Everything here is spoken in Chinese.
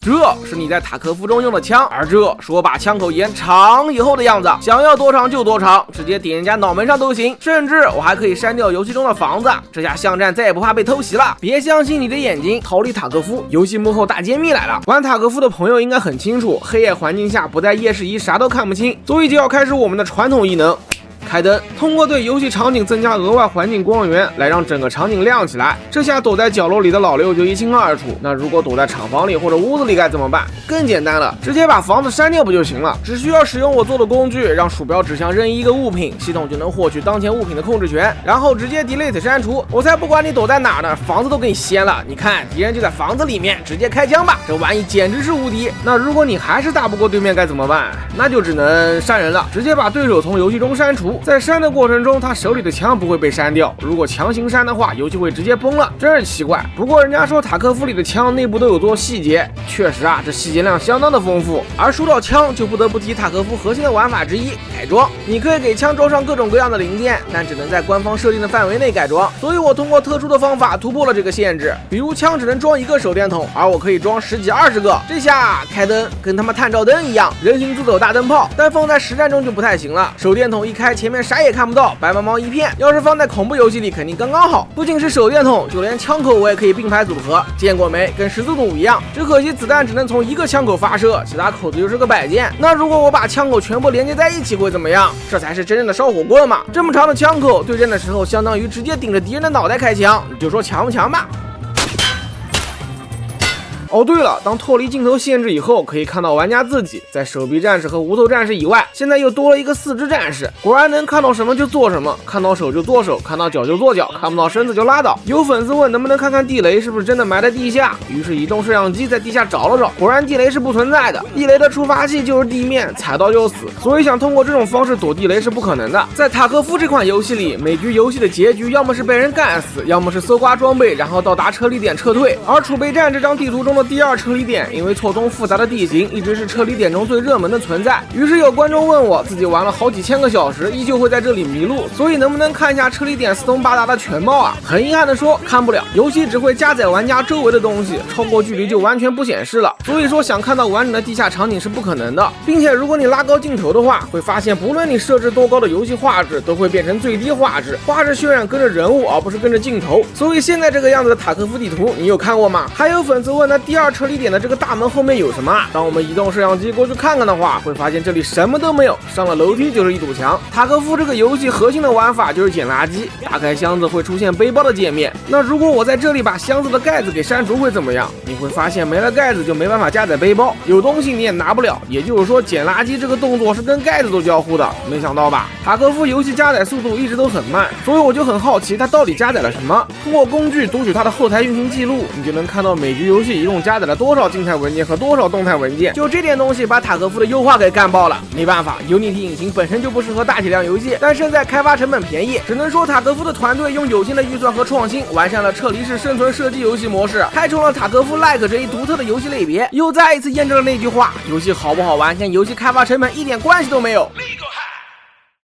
这是你在塔科夫中用的枪，而这是我把枪口延长以后的样子，想要多长就多长，直接顶人家脑门上都行，甚至我还可以删掉游戏中的房子，这下巷战再也不怕被偷袭了。别相信你的眼睛，逃离塔科夫，游戏幕后大揭秘来了。玩塔科夫的朋友应该很清楚，黑夜环境下不在夜视仪啥都看不清，所以就要开始我们的传统异能。开灯，通过对游戏场景增加额外环境光源，来让整个场景亮起来。这下躲在角落里的老六就一清二楚。那如果躲在厂房里或者屋子里该怎么办？更简单了，直接把房子删掉不就行了？只需要使用我做的工具，让鼠标指向任意一个物品，系统就能获取当前物品的控制权，然后直接 delete 删除。我才不管你躲在哪呢，房子都给你掀了。你看敌人就在房子里面，直接开枪吧，这玩意简直是无敌。那如果你还是打不过对面该怎么办？那就只能删人了，直接把对手从游戏中删除。在删的过程中，他手里的枪不会被删掉，如果强行删的话，游戏会直接崩了，真是奇怪。不过人家说塔科夫里的枪内部都有做细节，确实啊，这细节量相当的丰富。而说到枪，就不得不提塔科夫核心的玩法之一——改装。你可以给枪装上各种各样的零件，但只能在官方设定的范围内改装。所以我通过特殊的方法突破了这个限制，比如枪只能装一个手电筒，而我可以装10几20个。这下开灯跟他妈探照灯一样，人形自走大灯泡，但放在实战中就不太行了。手电筒一开，前面啥也看不到，白茫茫一片。要是放在恐怖游戏里，肯定刚刚好。不仅是手电筒，就连枪口我也可以并排组合，见过没？跟十字弩一样。只可惜子弹只能从一个枪口发射，其他口子就是个摆件。那如果我把枪口全部连接在一起会怎么样？这才是真正的烧火棍嘛！这么长的枪口，对阵的时候相当于直接顶着敌人的脑袋开枪，你就说强不强吧？哦，对了，当脱离镜头限制以后，可以看到玩家自己在手臂战士和无头战士以外，现在又多了一个4肢战士。果然能看到什么就做什么，看到手就做手，看到脚就做脚，看不到身子就拉倒。有粉丝问能不能看看地雷是不是真的埋在地下，于是移动摄像机在地下找了找，果然地雷是不存在的，地雷的触发器就是地面，踩到就死，所以想通过这种方式躲地雷是不可能的。在塔科夫这款游戏里，每局游戏的结局要么是被人干死，要么是搜刮装备，然后到达撤离点撤退。而储备站这张地图中的第2撤离点，因为错综复杂的地形，一直是撤离点中最热门的存在。于是有观众问我，自己玩了好几千个小时，依旧会在这里迷路，所以能不能看一下撤离点四通八达的全貌啊？很遗憾的说，看不了，游戏只会加载玩家周围的东西，超过距离就完全不显示了。所以说想看到完整的地下场景是不可能的，并且如果你拉高镜头的话，会发现不论你设置多高的游戏画质，都会变成最低画质，画质渲染跟着人物而不是跟着镜头。所以现在这个样子的塔科夫地图，你有看过吗？还有粉丝问，那第2撤离点的这个大门后面有什么？当我们移动摄像机过去看看的话，会发现这里什么都没有，上了楼梯就是一堵墙。塔科夫这个游戏核心的玩法就是捡垃圾，打开箱子会出现背包的界面。那如果我在这里把箱子的盖子给删除会怎么样？你会发现没了盖子就没办法加载背包，有东西你也拿不了。也就是说捡垃圾这个动作是跟盖子做交互的，没想到吧？塔科夫游戏加载速度一直都很慢，所以我就很好奇它到底加载了什么。通过工具读取它的后台运行记录，你就能看到每局游戏一共加载了多少静态文件和多少动态文件。就这点东西把塔科夫的优化给干爆了。没办法 Unity 引擎本身就不适合大体量游戏，但胜在开发成本便宜。只能说塔科夫的团队用有限的预算和创新，完善了撤离式生存射击游戏模式，开创了塔科夫 like 这一独特的游戏类别，又再一次验证了那句话：游戏好不好玩跟游戏开发成本一点关系都没有。